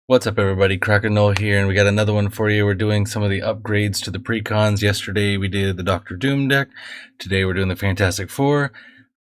What's up, everybody? Cracker Noel here, and we got another one for you. We're doing some of the upgrades to the precons. Yesterday we did the Doctor Doom deck. Today we're doing the Fantastic Four.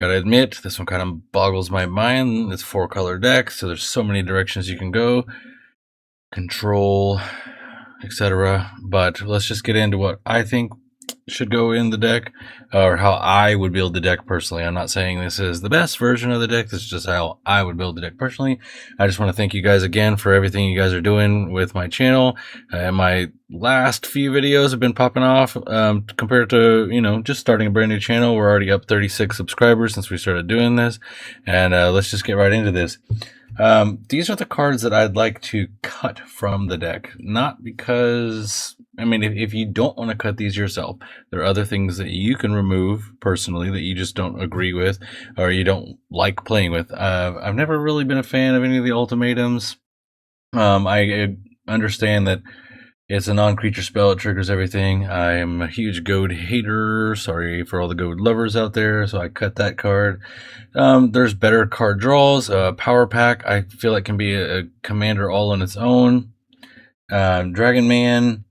Gotta admit, this one kind of boggles my mind. It's 4-color deck, so there's so many directions you can go. Control, etc. But let's just get into what I think should go in the deck, or how I would build the deck personally. I'm not saying this is the best version of the deck. This is just how I would build the deck personally. I just want to thank you guys again for everything you guys are doing with my channel. My last few videos have been popping off compared to, just starting a brand new channel. We're already up 36 subscribers since we started doing this. And let's just get right into this. These are the cards that I'd like to cut from the deck. Not because, if you don't want to cut these yourself, there are other things that you can remove personally that you just don't agree with or you don't like playing with. I've never really been a fan of any of the ultimatums. I understand that it's a non-creature spell. It triggers everything. I am a huge goad hater. Sorry for all the goad lovers out there. So I cut that card. There's better card draws. Power Pack, I feel like can be a commander all on its own. Dragon Man.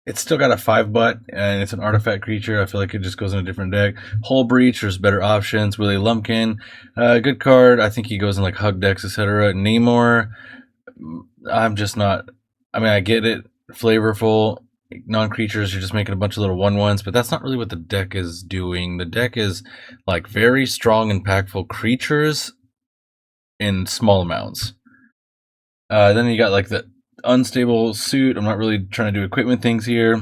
It's still got a 5-butt, and it's an artifact creature. I feel like it just goes in a different deck. Hull Breach, there's better options. Willie Lumpkin, good card. I think he goes in like Hug decks, etc. Namor, I'm just not. I get it. Flavorful. Non-creatures, you're just making a bunch of little 1/1s, but that's not really what the deck is doing. The deck is like very strong, impactful creatures in small amounts. Then you got like the unstable suit. I'm not really trying to do equipment things here.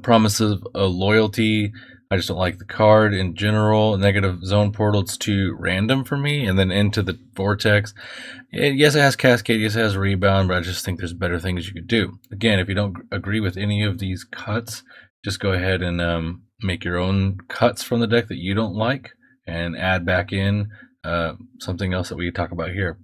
Promise of loyalty. I just don't like the card in general. Negative zone portal, it's too random for me. And then into the vortex. Yes, it has cascade. Yes, it has rebound, but I just think there's better things you could do. Again, if you don't agree with any of these cuts, just go ahead and make your own cuts from the deck that you don't like and add back in something else that we talk about here.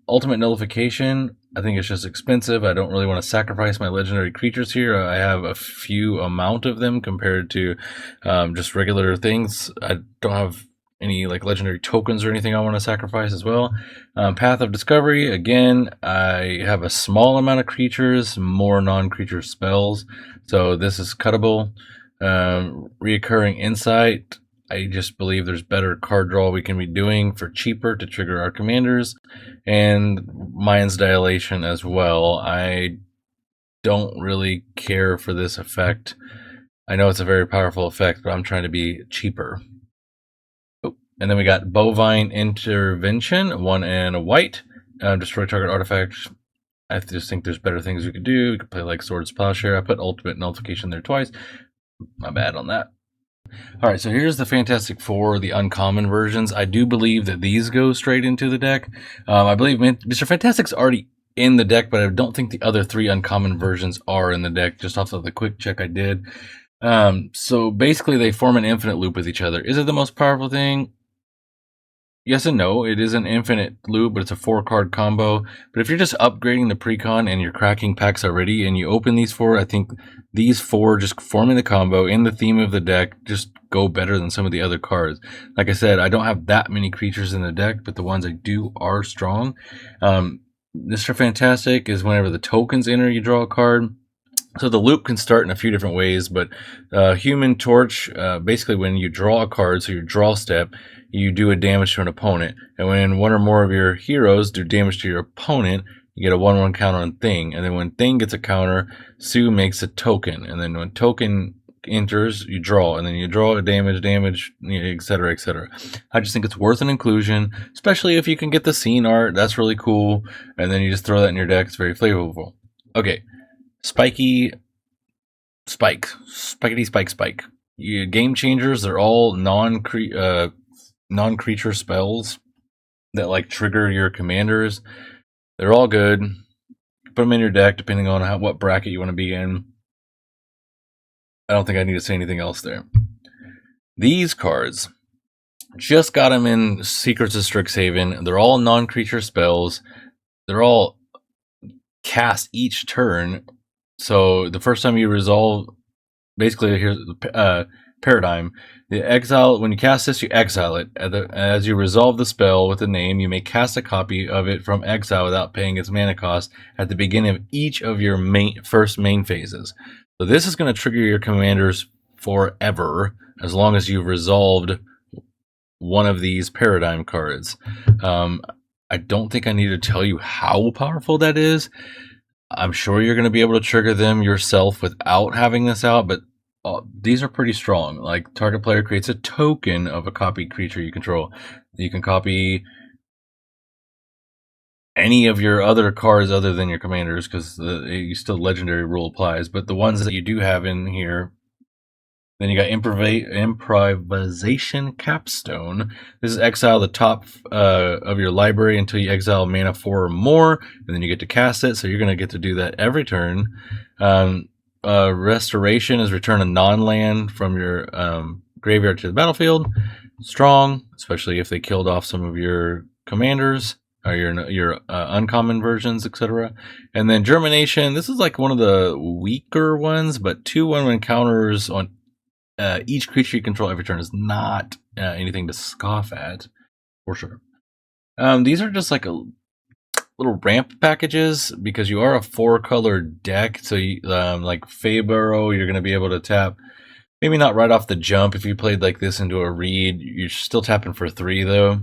Ultimate Nullification, I think it's just expensive. I don't really want to sacrifice my legendary creatures here. I have a few amount of them compared to just regular things. I don't have any like legendary tokens or anything I want to sacrifice as well. Path of Discovery, again, I have a small amount of creatures, more non-creature spells, so this is cuttable. Reoccurring Insight, I just believe there's better card draw we can be doing for cheaper to trigger our commanders. And Mind's Dilation as well. I don't really care for this effect. I know it's a very powerful effect, but I'm trying to be cheaper. Oh, and then we got Bovine Intervention, 1 and a white. Destroy target artifact. I just think there's better things we could do. We could play like Swords Plowshare. I put Ultimate Nullification there twice. My bad on that. Alright, so here's the Fantastic Four, the uncommon versions. I do believe that these go straight into the deck. I believe Mr. Fantastic's already in the deck, but I don't think the other 3 uncommon versions are in the deck, just off of the quick check I did. So basically they form an infinite loop with each other. Is it the most powerful thing? Yes and no. It is an infinite loop, but it's a 4-card combo. But if you're just upgrading the precon and you're cracking packs already and you open these 4, I think these 4 just forming the combo in the theme of the deck just go better than some of the other cards. Like I said, I don't have that many creatures in the deck, but the ones I do are strong. Mr. Fantastic is whenever the tokens enter, you draw a card. So the loop can start in a few different ways, but Human Torch, basically when you draw a card, so your draw step, you do a damage to an opponent. And when one or more of your heroes do damage to your opponent, you get a 1/1 counter on Thing. And then when Thing gets a counter, Sue makes a token. And then when token enters, you draw. And then you draw a damage, etc., etc. I just think it's worth an inclusion, especially if you can get the scene art. That's really cool. And then you just throw that in your deck. It's very flavorful. Okay. Spikey Spike. Spikety Spike. Game Changers, they're all non-creature spells that like trigger your commanders. They're all good. Put them in your deck depending on what bracket you want to be in. I don't think I need to say anything else there. These cards, just got them in Secrets of Strixhaven. They're all non-creature spells. They're all cast each turn. So the first time you resolve, basically here's Paradigm. The exile, when you cast this, you exile it. As you resolve the spell with a name, you may cast a copy of it from exile without paying its mana cost at the beginning of each of your first main phases. So this is going to trigger your commanders forever, as long as you've resolved one of these Paradigm cards. I don't think I need to tell you how powerful that is. I'm sure you're going to be able to trigger them yourself without having this out, but these are pretty strong. Like, target player creates a token of a copied creature you control. You can copy any of your other cards other than your commanders, because you still legendary rule applies. But the ones that you do have in here, then you got Improvisation Capstone. This is exile the top of your library until you exile mana 4 or more, and then you get to cast it. So you're going to get to do that every turn. Restoration is return a non-land from your graveyard to the battlefield. Strong, especially if they killed off some of your commanders or your uncommon versions, etc. And then Germination. This is like one of the weaker ones, but 2/1 encounters on each creature you control every turn is not anything to scoff at, for sure. These are just like a little ramp packages, because you are a 4-color deck. So you, like Fayburrow, you're going to be able to tap, maybe not right off the jump. If you played like this into a read, you're still tapping for 3 though.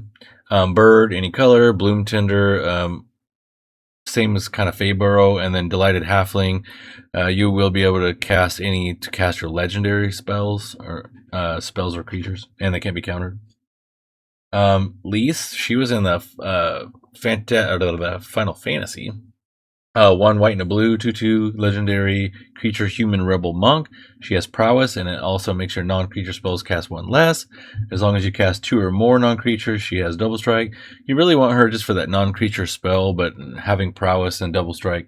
Bird, any color. Bloom Tender, same as kind of Fayburrow. And then Delighted Halfling, you will be able to cast your legendary spells or creatures, and they can't be countered. Lise, she was in the Final Fantasy. 1 white and a blue, 2/2 legendary creature, human rebel monk. She has prowess, and it also makes your non-creature spells cast 1 less. As long as you cast 2 or more non-creatures, she has double strike. You really want her just for that non-creature spell, but having prowess and double strike,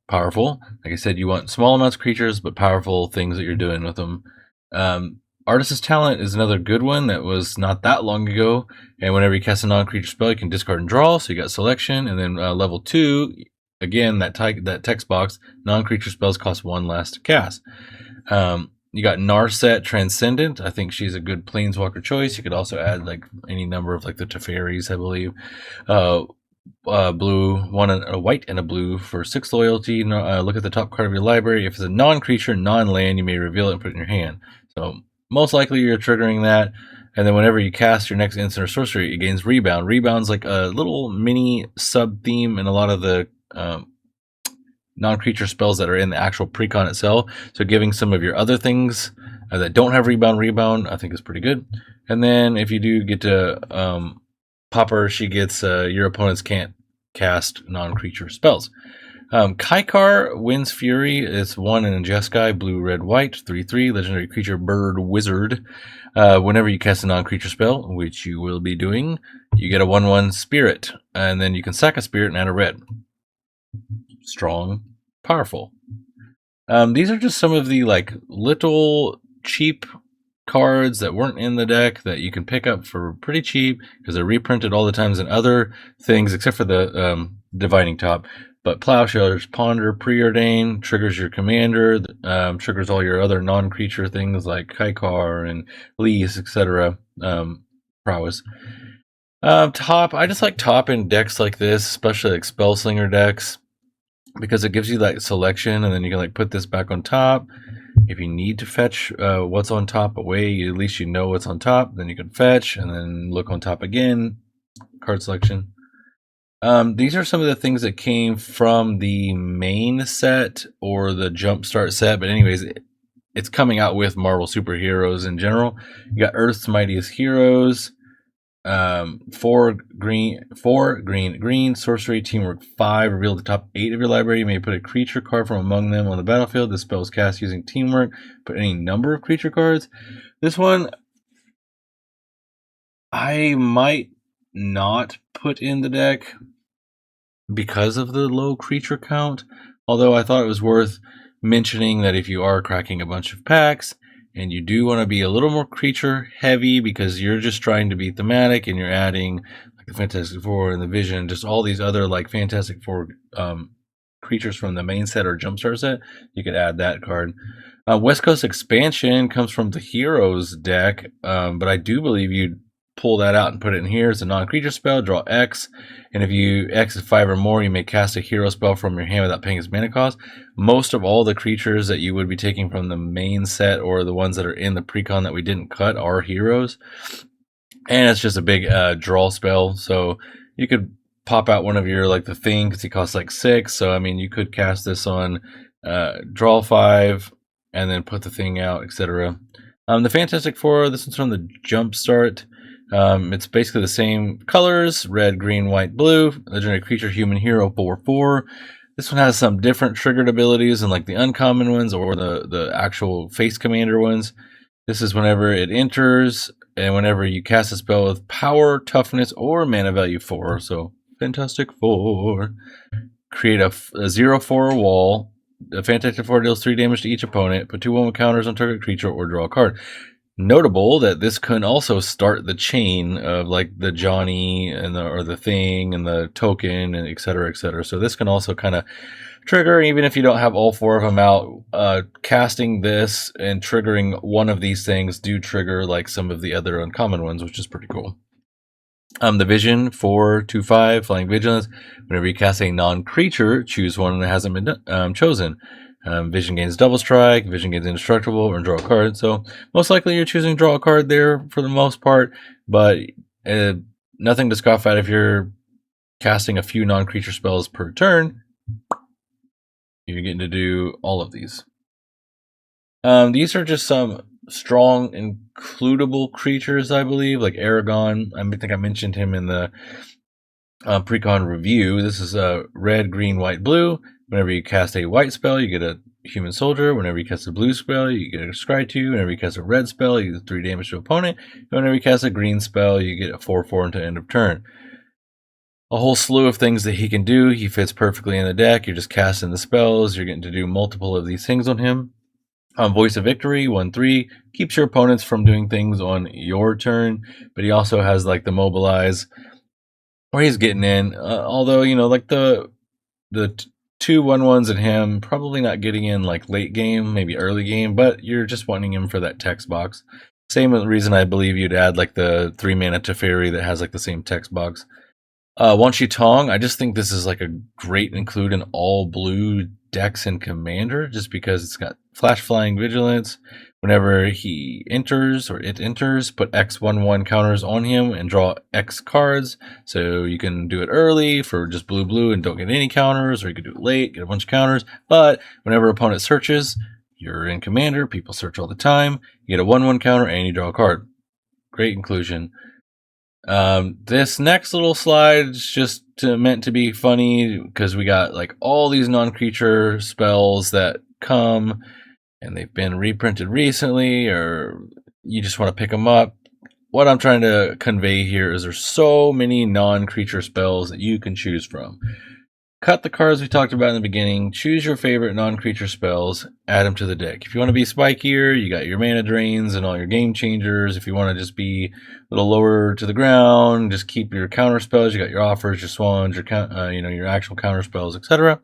powerful. Like I said, you want small amounts of creatures, but powerful things that you're doing with them. Artist's Talent is another good one that was not that long ago. And whenever you cast a non-creature spell, you can discard and draw. So you got selection, and then level 2. Again, that text box, non-creature spells cost 1 less to cast. You got Narset Transcendent. I think she's a good planeswalker choice. You could also add like any number of like the Teferis, I believe. Blue, a white and a blue for 6 loyalty. Look at the top card of your library. If it's a non-creature, non-land, you may reveal it and put it in your hand. So most likely you're triggering that. And then whenever you cast your next instant or sorcery, it gains Rebound. Rebound's like a little mini sub-theme in a lot of the non-creature spells that are in the actual Precon itself. So giving some of your other things that don't have Rebound, I think is pretty good. And then if you do get to Popper, she gets your opponents can't cast non-creature spells. Kaikar, Wind's Fury, is 1 in a Jeskai, blue, red, white, 3/3, legendary creature, bird, wizard. Whenever you cast a non-creature spell, which you will be doing, you get a 1/1 spirit, and then you can sack a spirit and add a red. Strong, powerful. These are just some of the like little cheap cards that weren't in the deck that you can pick up for pretty cheap, because they're reprinted all the times in other things except for the Dividing Top. But Plowshares Ponder, Preordain, triggers your commander, triggers all your other non-creature things like Kaikar and Lise, etc. Prowess. Top, I just like top in decks like this, especially like Spellslinger decks, because it gives you that selection, and then you can like put this back on top. If you need to fetch what's on top away, at least you know what's on top. Then you can fetch and then look on top again. Card selection. These are some of the things that came from the main set or the Jumpstart set. But anyways, it's coming out with Marvel superheroes in general. You got Earth's Mightiest Heroes. 4 green, sorcery, teamwork 5. Reveal the top 8 of your library. You may put a creature card from among them on the battlefield. This spell is cast using teamwork. Put any number of creature cards. This one, I might not put in the deck because of the low creature count. Although I thought it was worth mentioning that if you are cracking a bunch of packs, and you do want to be a little more creature heavy because you're just trying to be thematic, and you're adding like the Fantastic Four and the Vision, just all these other like Fantastic Four creatures from the main set or Jumpstart set, you could add that card. West Coast Expansion comes from the Heroes deck, but I do believe you'd pull that out and put it in here as a non-creature spell, draw X, and if you X is 5 or more, you may cast a hero spell from your hand without paying its mana cost. Most of all the creatures that you would be taking from the main set or the ones that are in the precon that we didn't cut are heroes. And it's just a big draw spell, so you could pop out one of your, like the thing, because it costs like 6, so I mean you could cast this on draw 5 and then put the thing out, etc. The Fantastic Four, this one's from the Jumpstart. It's basically the same colors, red, green, white, blue. Legendary creature, human hero, 4/4. This one has some different triggered abilities than like the uncommon ones or the actual face commander ones. This is whenever it enters and whenever you cast a spell with power, toughness, or mana value 4. So Fantastic Four. Create a 0/4 wall. The Fantastic Four deals 3 damage to each opponent. Put 2 1 counters on target creature or draw a card. Notable that this can also start the chain of like the Johnny and the thing and the token and etc. etc. So this can also kind of trigger, even if you don't have all 4 of them out. Casting this and triggering one of these things do trigger like some of the other uncommon ones, which is pretty cool. The Vision 4/5 Flying Vigilance. Whenever you cast a non-creature, choose one that hasn't been chosen. Vision gains double strike, Vision gains indestructible, or draw a card. So most likely you're choosing draw a card there for the most part, but nothing to scoff at if you're casting a few non-creature spells per turn. You're getting to do all of these. These are just some strong includable creatures, I believe, like Aragon. I think I mentioned him in the Precon review. This is red, green, white, blue. Whenever you cast a white spell, you get a human soldier. Whenever you cast a blue spell, you get a scry 2. Whenever you cast a red spell, you get 3 damage to opponent. And whenever you cast a green spell, you get a 4/4 until end of turn. A whole slew of things that he can do. He fits perfectly in the deck. You're just casting the spells. You're getting to do multiple of these things on him. Voice of Victory, 1/3, keeps your opponents from doing things on your turn, but he also has like the Mobilize, where he's getting in. Although, you know, like the 2 1/1s in him, probably not getting in like late game, maybe early game, but you're just wanting him for that text box. Same reason I believe you'd add like the 3 mana Teferi that has like the same text box. Wan Shi Tong, I just think this is like a great include in all blue decks in Commander, just because it's got Flash Flying Vigilance. Whenever he enters or it enters, put X 1/1 counters on him and draw X cards. So you can do it early for just blue and don't get any counters, or you could do it late, get a bunch of counters. But whenever opponent searches, you're in Commander, people search all the time. You get a 1/1 counter and you draw a card. Great inclusion. This next little slide is just meant to be funny because we got like all these non-creature spells that come and they've been reprinted recently, or you just want to pick them up. What I'm trying to convey here is there's so many non-creature spells that you can choose from. Cut the cards we talked about in the beginning, choose your favorite non-creature spells, add them to the deck. If you want to be spikier, you got your mana drains and all your game changers. If you want to just be a little lower to the ground, just keep your counter spells, you got your offers, your swans, your your actual counter spells, etc.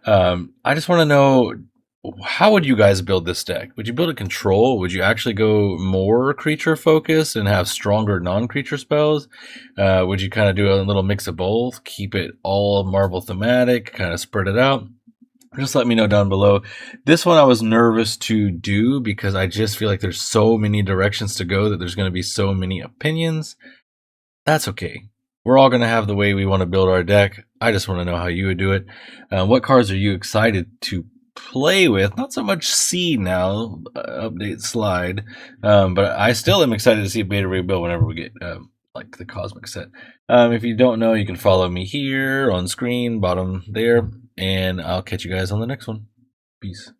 I just want to know, how would you guys build this deck? Would you build a control? Would you actually go more creature focused and have stronger non-creature spells? Would you kind of do a little mix of both? Keep it all Marvel thematic, kind of spread it out? Just let me know down below. This one I was nervous to do because I just feel like there's so many directions to go that there's going to be so many opinions. That's okay. We're all going to have the way we want to build our deck. I just want to know how you would do it. What cards are you excited to play with? Not so much see now, update slide, but I still am excited to see Beta Rebuild whenever we get like the Cosmic set. If you don't know, you can follow me here on screen, bottom there, and I'll catch you guys on the next one. Peace.